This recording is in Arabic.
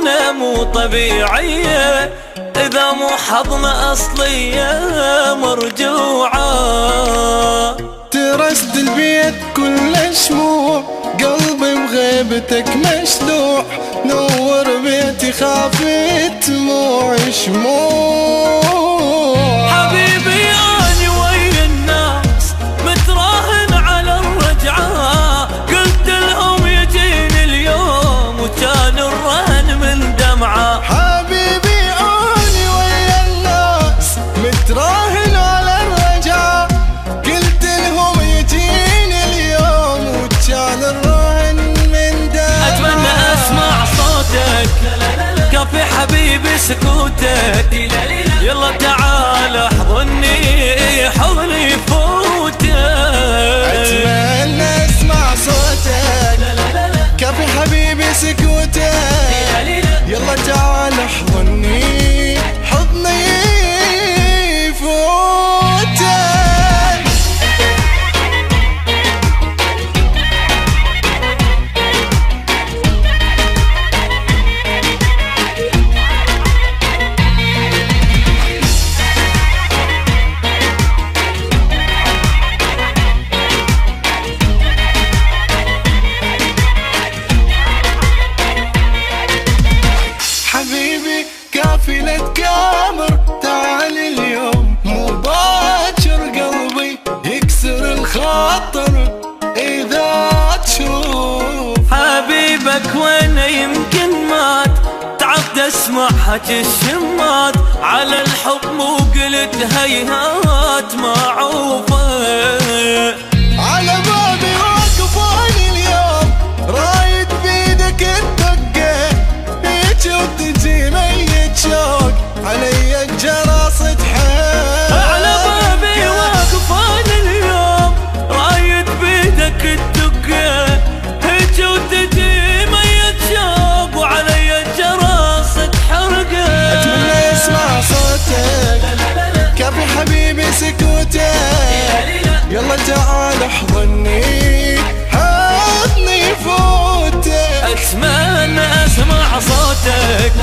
ولا مو طبيعية، إذا مو حضنة أصلية مرجوعة. ترست البيت كل شموع، قلبي بغيبتك مشلوع، نور بيتي خافت دموع شموع. حبيبي أنا ويا الناس متراهن على الرجعة، قلت لهم يجيني اليوم وكان الرهن من دمعة. حبيبي أنا ويا الناس متراهن على الرجعة، قلت لهم يجيني اليوم وكان الرهن من دمعة. أتمنى أسمع صوتك كافي حبيبي سكوتك، يلا تعال احضني حضني يفوتك. أتمنى أسمع صوتك كافي حبيبي سكوتك، يلا تعال احضني حضني يفوتك. حبيبي كافلة قمر تعال اليوم مو باكر، قلبي يكسر الخاطر إذا تشوف حبيبك وانا يمكن مات، تعبت اسمع حكي الشمات، على الحب مو قلت هيهات ما عوفه. على بابي واقفاني اليوم، رايد بيدك الدقة، هيج وتجي ميت شوق علي الجرس تحب. على بابي واقفاني اليوم، رايد بيدك الدقة، هيج وتجي ميت شوق وعلي الجرس تحرقه. أتمنى اسمع صوتك كافي حبيبي سكوتك، يلا تعال احضني حضني يفوتك. أتمنى أسمع صوتك